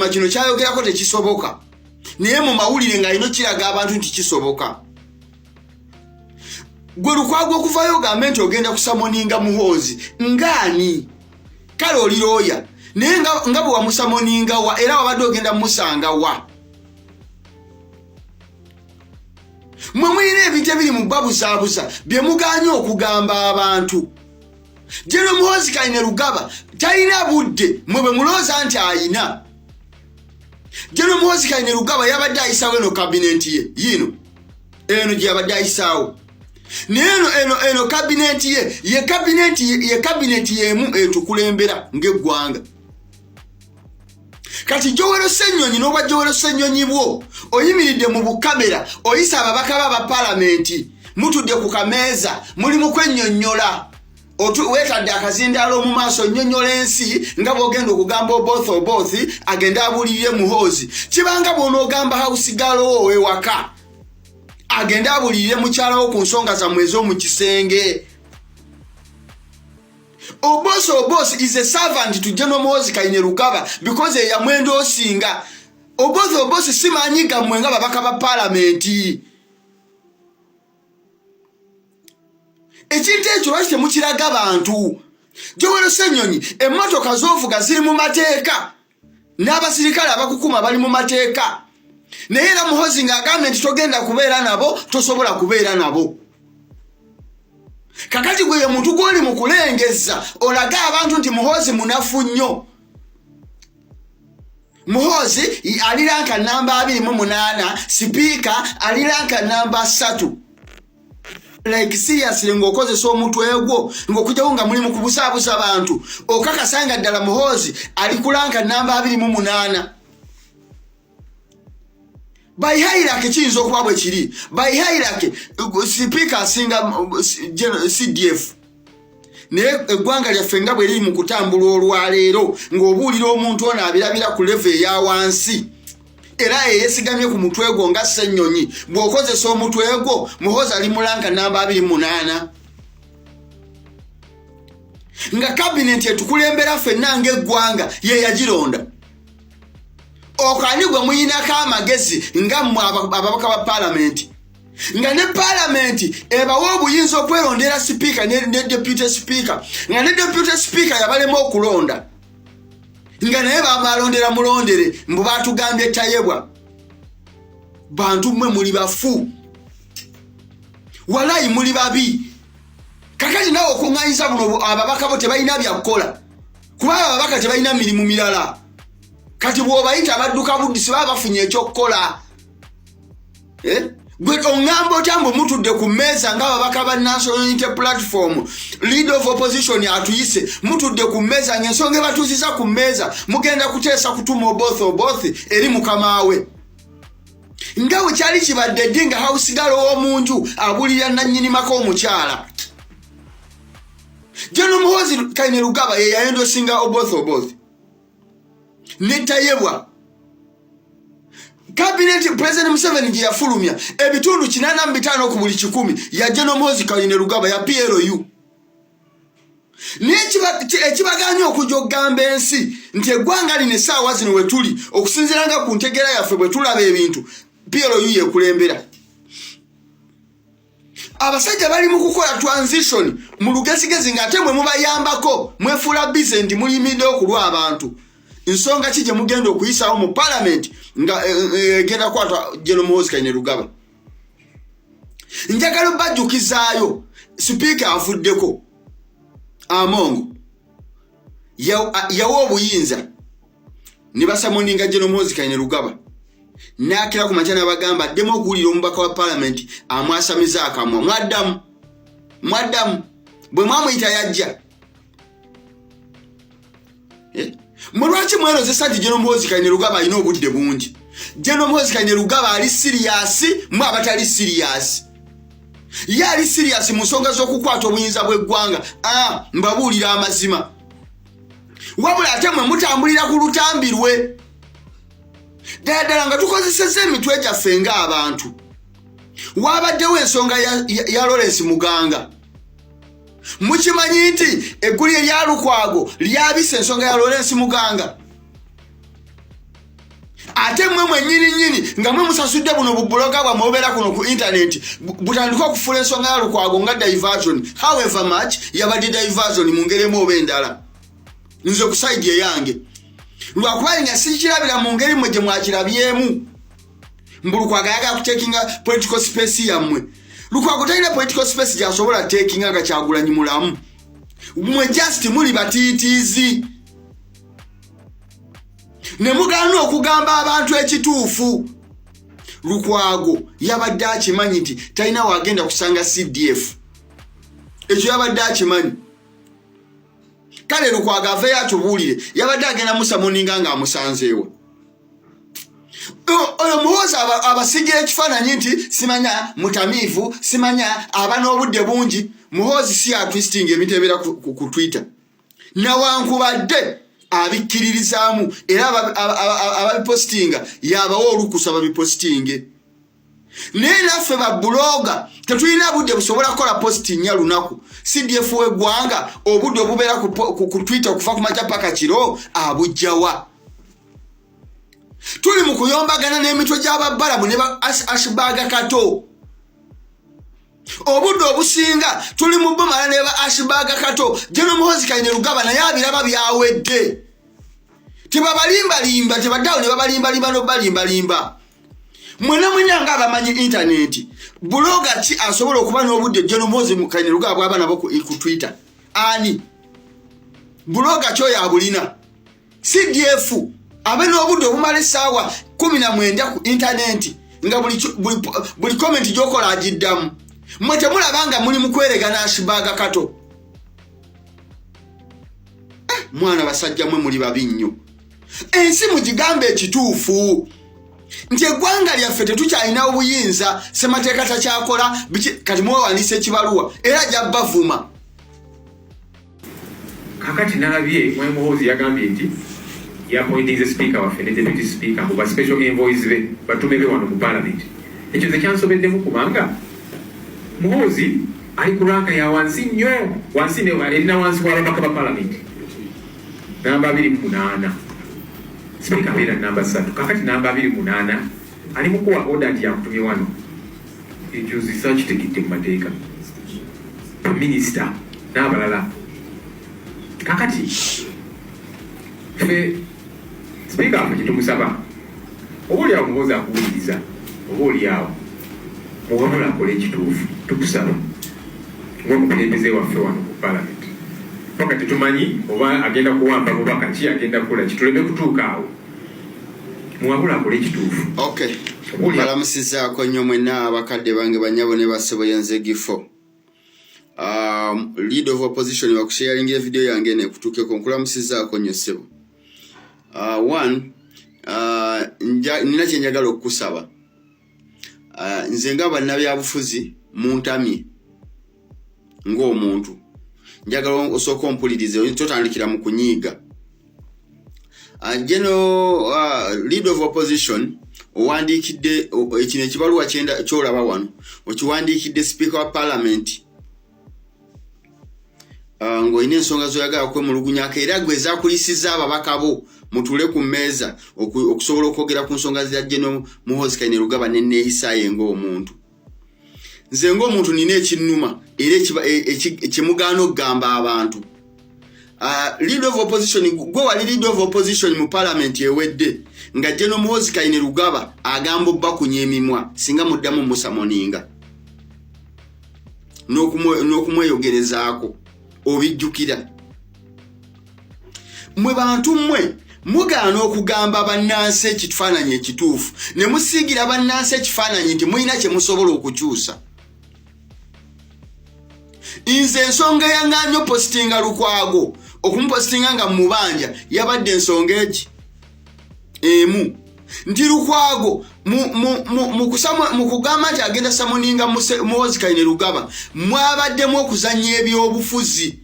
Kavuma kino kyayogerako tekisoboka naye mu mawulire nga ino kiraga abantu nti kisoboka. Gwe Lukwago okuvayo ogambe nti ogenda kusamoninga Muhoozi ngani kale oli looya naye nga bwe wamusamoninga wa era wabadde ogenda musanga wa. Mwe mulina ebintu ebiri mu babusaabusa bye muganye okugamba abantu. General Muhoozi Kainerugaba talina budde mwe bwe mulooza nti ayina. General Muhoozi Kainerugaba yabadde ayisaawo eno kabineti ye yino eno gye yabadde ayisaawo. Eno kabineti ye kabineti yemu etukulembera ng'eggwanga. Kati Joel Ssenyonyi n'obwa Joel Ssenyonyi bwo oyimiridde mu bukamera oyisa ababaka ba parliamenti mutudde ku kameeza muli mu kwennyonnyola wetadde akazindaalo mu maaso nnyonnyola ensi nga bw'ogenda okugamba obothi agenda abulirire Muhoozi. Kibanga bw'onoogamba hausigalo wo ewaka agenda abulirire mukyala wo ku nsonga za mwezi mu kisenge. Oboth is a servant to General Muhoozi Kainerugaba because ya mwendo osinga. Oboth simanyiga mwenga babaka ba parliamenti. Ekintu ekyo lwaki temukiraga abantu. Joel Ssenyonyi emmotoka z'ovuga ziri mu mateeka n'abasirikale abakukuma bali mu mateeka naye era Muhoozi ng'agambye nti togenda kubeera nabo tosobola kubeera nabo. Kakati gwe ye muntu gw'oli mu kulengeza olaga abantu nti Muhoozi munafu nnyo. Muhoozi ali ranka namba 28 sipiika ali ranka namba 3. Like seriously ng'okozesa omutwe gwo ng'okujjawo nga mulimu kubusaabuza abantu okakasanga ddala Muhoozi ali ku ranka namba 28. By hierarchy kiyinza okuba bwe kiri. By hierarchy sipiika asinga CDF naye eggwanga lyaffe nga bwe liri mu kutambula olwaleero ng'obuulira omuntu ono abirabira ku level eya wansi era yeesigamye ku mutwe gwo nga Ssenyonyi. Bw'okozesa omutwe gwo Muhoozi ali mu ranka namba 28 nga kabineti etukulembera ffenna ng'eggwanga ye yagironda. Okani gwe muyinako amagezi nga mmwe ababaka ba parliamenti nga ne parliamenti ebawa obuyinza okwerondera sipiika ne deputy speaker nga ne deputy speaker yabalema okulonda nga naye bamalondera mulondere mbu batugambye tayebwa. Bantu mmwe muli bafu walayi muli babi. Kakati nawe okuŋŋanyiza buno ababaka bo tebalina byakukola kuba ababaka tebalina mirimu mirala. Kati bw'obayita abadduka buddisi baba bafunye ekyokukola. Gwe oŋŋamba otya mbu mutudde ku mmeeza ng'ababaka ba National Unity Platform leader of opposition atuyise mutudde ku mmeeza ng'ensonga ebatuuziza ku mmeeza mugenda kuteesa kutuma Oboth eri mukama we. Nga bwe kyali kibadde ddi nga hausigalo w'omunju abulira nannyini maka omukyala. General Muhoozi Kainerugaba ye yayendosinga Oboth netayebwa. Cabinet President Museveni gye yafulumya ebitundu 85 ku buli 10 ya General Muhoozi Kainerugaba ya PLU. Ekibaganya okujja okugamba ensi nti eggwanga lino essaawa zino we tuli okusinziiranga ku ntegeera yaffe bwe tulaba ebintu PLU yekulembera. Abasajja bali mu kukola transition mu lugezigezi ng'ate mwe mubayambako mwefuula bize nti muyimiddeo okulwa abantu. Nsonga ki gye mugenda okuyisaawo mu parliament nga genda kwata General Muhoozi Kainerugaba. Njagala bajjukizaayo sipiika avuddeko Amongo yawa obuyinza ne basamoninga General Muhoozi Kainerugaba n'akira ku makya n'abagamba addemu okuwulira omubaka wa parliament amwasamiza akamwa mwaddamu bwe mwamuyita yajja. Mulwaki mwerozesa nti General Muhoozi Kainerugaba alina obudde bungi. General Muhoozi Kainerugaba ali serious mwe abatali serious. Ye ali serious mu nsonga z'okukwata obuyinza bw'eggwanga. Mbabuulira amazima. Wabula ate mwe mutambulira ku lutambi lwe. Ddala nga tukozesezza emitwe gyaffe ng'abantu. Wabaddewo ensonga ya Lawrence Muganga. Mukimanyi nti eggulu erya Lukwago lyabise ensonga ya Lawrence Muganga. ate mwe nyini nga mwe musasudde buno bubuloga bwa mobera kuno ku internet butandika okufula ensonga ya Lukwago nga diversion. However much yabadde diversion mu ngeri mu obendala nze ku side yange lwakuba nga sikirabira mu ngeri mwe gye mwakirabyemu Lukwago yaga kutekinga political space yammwe. Lukwago talina political space gyasobola takinga nga Kyagulanyi mulamu. Mwe just muli batitizi ne mugano okugamba abantu ekituufu. Lukwago yabadde akimanyi nti talina wagenda kusanga CDF. Ekyo yabadde akimanyi. Kale Lukwago aveyo atubuulire yabadde agenda musamoninga nga amusanzeewo. Oyo muhoza abasigira ekifaananyi nti simanya mutamiivu, simanya abana obudde bungi. Muhozi si atwisting emitebera ku Twitter. Nawankubadde abikkiririzaamu era ababipostinga yabawo olukusa babipostinge. Naye naffe babbuloga tetulina budde busobola kukola posti nnya lunaku. CDF w'eggwanga obudde obubeera ku Twitter okuva ku makya paka kiro abujjawa. Tuli mu kuyombagana n'emitwe gy'ababbalamu ne ba Ashbaga Kato. Obudde obusinga tuli mu bomala ne ba Ashbaga Kato. Jeno Muhoozi Kainerugaba naye abiraba byawedde. Tebabalimbalimba tebaddawo ne babalimbalimba n'obalimbalimba. Mwena mwenyanga abamanyi internet. Buloga ki asobola okuba n'obudde Jeno Muhoozi Kainerugaba bw'aba nabo ku Twitter? Ani? Buloga kyo yabulina. CDF abe n'obudde obumala essaawa 19 ku internet nga buli comment gyokola agiddamu. Mwe temulabanga muli mu kweregana Ashbaga Kato. Mwana basajja mwe muli babi nnyo. Ensi mugigambe ekituufu nti eggwanga lyaffe tetukyalina obuyinza ssemateeka takyakola kati mwewandiisa ekibaluwa era jabbavuma. Kakati nalabye Mwai Muhoozi yagambye nti yapointinze speaker waffe ne deputy speaker mu special envoys be batume be wano mu parliament. Ekyo ze kyansobeddemu kubanga Muhoozi ali ku ranka ya wansi nnyo, wansi ne erina wansi w'ababaka ba parliament namba 28, speaker abeera namba 3. Kakati namba 28 ali mu kuwa order nti yakutumye wano. Ekyo zisaaki tekidde mu mateeka minisita n'abalala. Kakati ffe speaker waffe kitumusaba obaoliawo Muhoozi akuwuliriza obaoliawo muwabula akole ekituufu tukusaba ng'omukulembeze waffe wano ku parliament. Paka tetumanyi oba agenda kuwamba bubaka ki agenda kukola kituleme kutuuka awo. Muwabula akole ekituufu. Okay. Balamusizaako nnyo mwenna abakadde bange banyabo ne bassebo yenze gifo. Leader of opposition wakusharingira video yange ne kutuukeko nkulamusizaako nnyo ssebo. Nina kye njagala okukusaba. Nze nga bannabyabufuzi muntamye ng'omuntu njagala osooka ompulirize totandikira mu kunyiiga. Leader of opposition owandiikidde ekino ekibaluwa kyolaba wano okiwandiikidde speaker wa parliament ng'olina ensonga zoyagala kwemulugunyako era gwe zaakulisiza ababaka bo mutule ku mmeeza okusobola okwogera ku nsonga za Jeno Muhoozi Kainerugaba n'enneeyisaaye ng'omuntu. Nze ng'omuntu nina ekinnuma era kyemugaana okugamba abantu. Leader of opposition gwe wali leader of opposition mu parliament ewedde nga Jeno Muhoozi Kainerugaba agamba obbakunya emimwa singa muddamu musamoninga n'okumweyogerezaako obijjukira. Mwe bantu mmwe mugaana okugamba bannansi ekifaananyi ekituufu ne musiigira bannansi ekifaananyi nti mulina kye musobola okukyusa. Nze ensonga eyaŋŋaanyo postinga Lukwago okumupostinga nga mubanja yabadde ensonga eki emu nti Lukwago mu kugamba nti agenda samoninga Muhoozi Kainerugaba mwabaddemu okuzannya ebyobufuzi